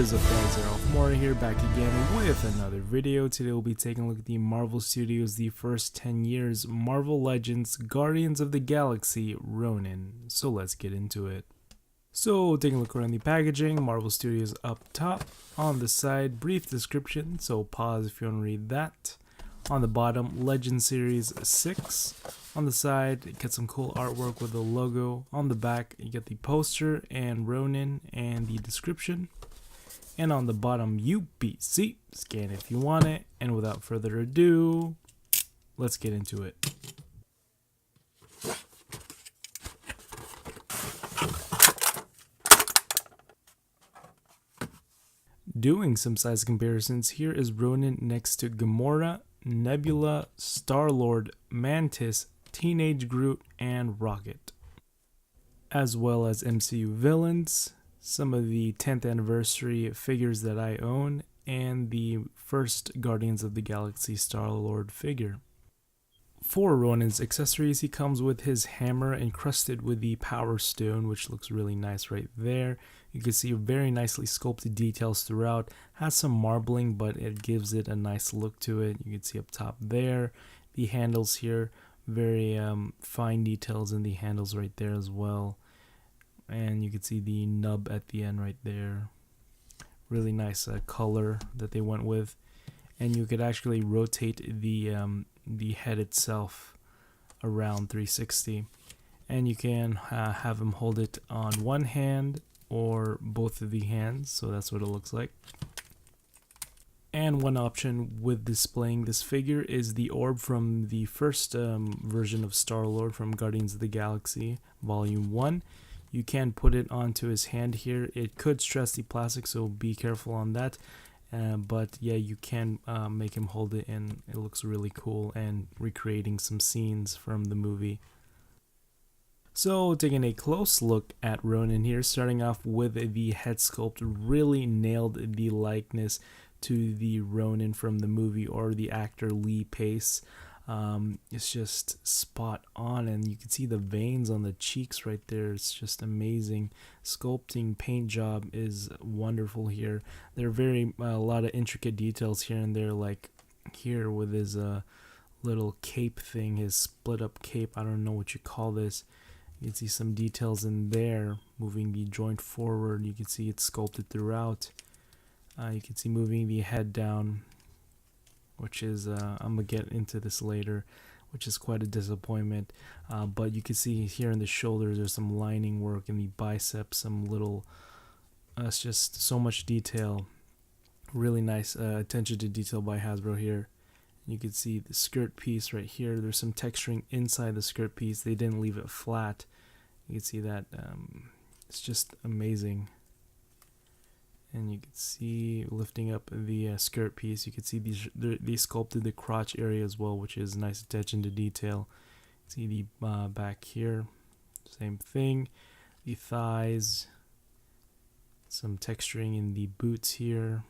is up, guys? Arolf here, back again with another video. Today we'll be taking a look at the Marvel Studios The First 10 Years Marvel Legends Guardians of the Galaxy Ronan. So let's get into it. So taking a look around the packaging, Marvel Studios up top. On the side, brief description, so pause if you want to read that. On the bottom, Legend Series 6. On the side, you get some cool artwork with the logo. On the back, you get the poster and Ronan and the description. And on the bottom, UPC. Scan if you want it. And without further ado, let's get into it. Doing some size comparisons, here is Ronan next to Gamora, Nebula, Star-Lord, Mantis, Teenage Groot, and Rocket. As well as MCU villains, some of the 10th anniversary figures that I own, and the first Guardians of the Galaxy Star-Lord figure. For Ronan's accessories, he comes with his hammer encrusted with the Power Stone, which looks really nice right there. You can see very nicely sculpted details throughout. Has some marbling, but it gives it a nice look to it. You can see up top there. The handles here, very fine details in the handles right there as well. And you can see the nub at the end right there. Really nice color that they went with. And you could actually rotate the head itself around 360, and you can have him hold it on one hand or both of the hands, so that's what it looks like. And one option with displaying this figure is the orb from the first version of Star-Lord from Guardians of the Galaxy Volume 1. You can put it onto his hand here. It could stress the plastic, so be careful on that. But yeah, you can make him hold it, and it looks really cool and recreating some scenes from the movie. So taking a close look at Ronan here, starting off with the head sculpt, really nailed the likeness to the Ronan from the movie or the actor Lee Pace. It's just spot on, and you can see the veins on the cheeks right there. It's just amazing. Sculpting Paint Job is wonderful here. There are a lot of intricate details here and there, like here with his little cape thing, his split up cape. I don't know what you call this. You can see some details in there, moving the joint forward. You can see it's sculpted throughout. You can see moving the head down, which is, I'm going to get into this later, which is quite a disappointment. But you can see here in the shoulders, there's some lining work, in the biceps, some little, it's just so much detail. Really nice attention to detail by Hasbro here. You can see the skirt piece right here. There's some texturing inside the skirt piece. They didn't leave it flat. You can see that. It's just amazing. And you can see lifting up the skirt piece, you can see they sculpted the crotch area as well, which is nice attention to detail. See the back here, same thing. The thighs, some texturing in the boots here.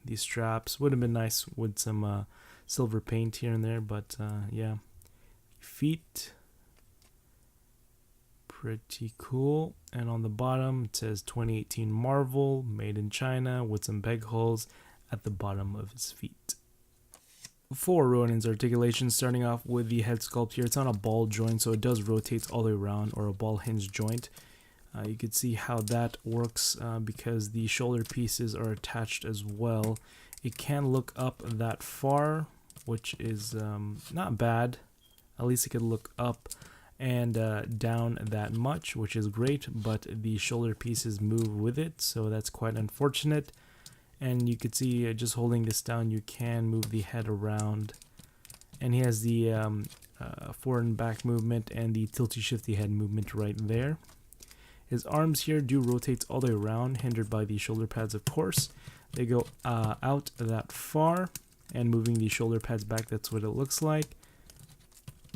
These straps would have been nice with some silver paint here and there, but yeah. Feet, pretty cool. And on the bottom it says 2018 Marvel, made in China, with some peg holes at the bottom of his feet. For Ronan's articulations, starting off with the head sculpt here, it's on a ball joint, so it does rotate all the way around, or a ball hinge joint. You can see how that works because the shoulder pieces are attached as well. It can look up that far, which is not bad. At least it could look up and down that much, which is great, but the shoulder pieces move with it, so that's quite unfortunate. And you could see just holding this down, you can move the head around, and he has the forward and back movement and the tilty shifty head movement right there. His arms here do rotate all the way around, hindered by the shoulder pads, of course. They go out that far, and moving the shoulder pads back, that's what it looks like.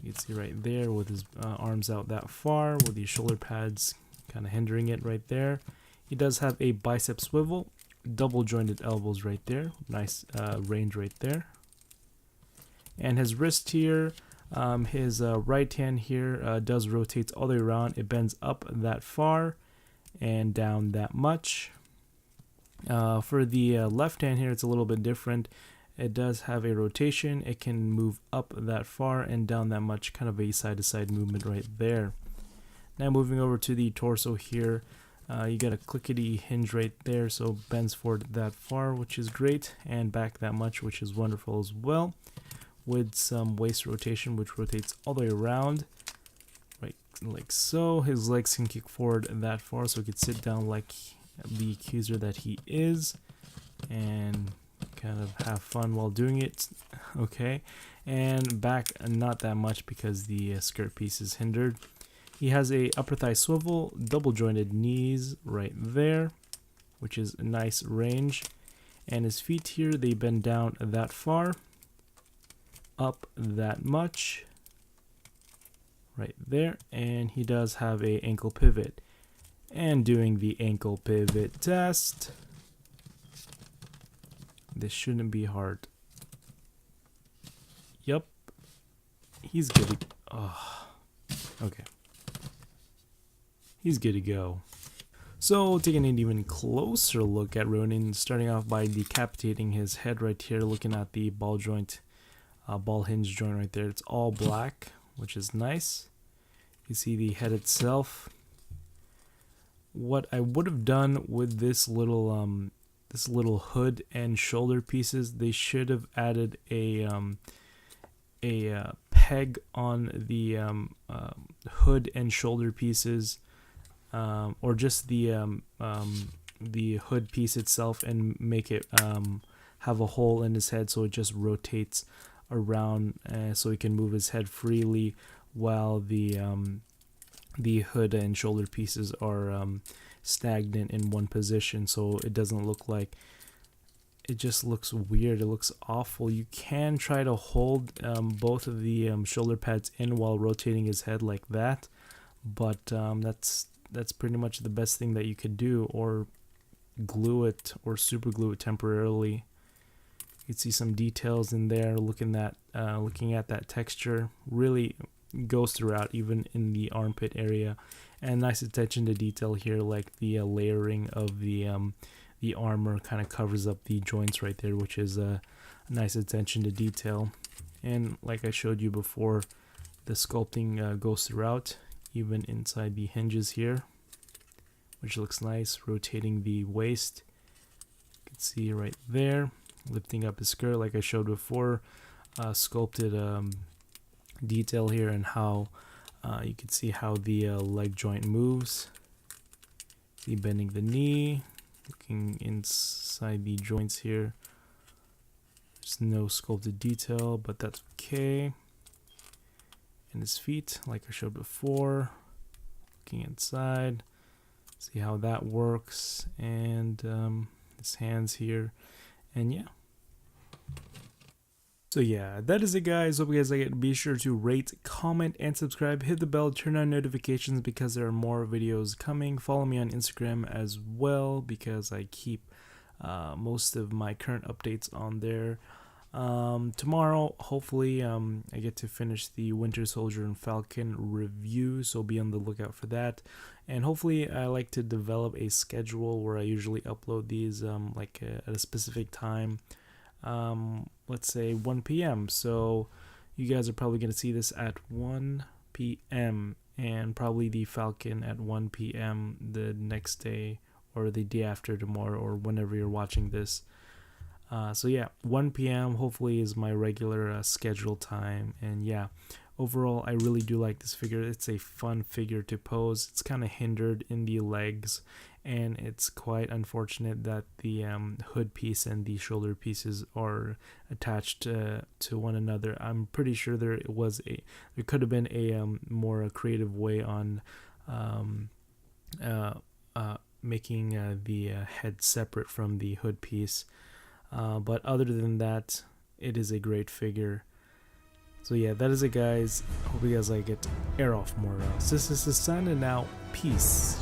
You can see right there with his arms out that far, with the shoulder pads kind of hindering it right there. He does have a bicep swivel, double jointed elbows right there. Nice range right there. And his wrist here, his right hand here does rotate all the way around. It bends up that far and down that much. For the left hand here, it's a little bit different. It does have a rotation. It can move up that far and down that much, kind of a side-to-side movement right there. Now moving over to the torso here, you got a clickety hinge right there, so bends forward that far, which is great, and back that much, which is wonderful as well, with some waist rotation, which rotates all the way around, right, like so. His legs can kick forward that far, so he could sit down like the accuser that he is, and kind of have fun while doing it. Okay, and back not that much because the skirt piece is hindered. He has a upper thigh swivel, double jointed knees right there, which is a nice range, and his feet here, they bend down that far, up that much right there, and he does have a ankle pivot. And doing the ankle pivot test, this shouldn't be hard. Yep, he's good to, okay, he's good to go. So taking an even closer look at Ronan, starting off by decapitating his head right here, looking at the ball joint, ball hinge joint right there. It's all black, which is nice. You see the head itself. What I would have done with this little hood and shoulder pieces, they should have added a peg on the hood and shoulder pieces, or just the hood piece itself, and make it have a hole in his head so it just rotates around, so he can move his head freely while the hood and shoulder pieces are stagnant in one position, so it doesn't look like, it just looks weird, it looks awful. You can try to hold both of the shoulder pads in while rotating his head like that, but that's pretty much the best thing that you could do, or glue it or super glue it temporarily. You can see some details in there, looking at that texture. Really goes throughout, even in the armpit area, and nice attention to detail here, like the layering of the armor kind of covers up the joints right there, which is a nice attention to detail. And like I showed you before, the sculpting goes throughout, even inside the hinges here, which looks nice. Rotating the waist, you can see right there, lifting up his skirt like I showed before, sculpted detail here, and how you can see how the leg joint moves. See, bending the knee, looking inside the joints here. There's no sculpted detail, but that's okay. And his feet, like I showed before, looking inside, see how that works, and his hands here, and yeah. So yeah, that is it, guys. Hope you guys like it. Be sure to rate, comment, and subscribe. Hit the bell, turn on notifications because there are more videos coming. Follow me on Instagram as well because I keep most of my current updates on there. Tomorrow, hopefully, I get to finish the Winter Soldier and Falcon review, so be on the lookout for that. And hopefully, I like to develop a schedule where I usually upload these at a specific time. Let's say 1 p.m. So you guys are probably going to see this at 1 p.m. and probably the Falcon at 1 p.m. the next day or the day after tomorrow, or whenever you're watching this. So yeah, 1 p.m. hopefully is my regular schedule time. And yeah, overall I really do like this figure. It's a fun figure to pose. It's kind of hindered in the legs, and it's quite unfortunate that the hood piece and the shoulder pieces are attached to one another. I'm pretty sure there could have been a more creative way on making the head separate from the hood piece. But other than that, it is a great figure. So yeah, that is it, guys. Hope you guys like it. Arolf Morales. This is the sun, and now peace.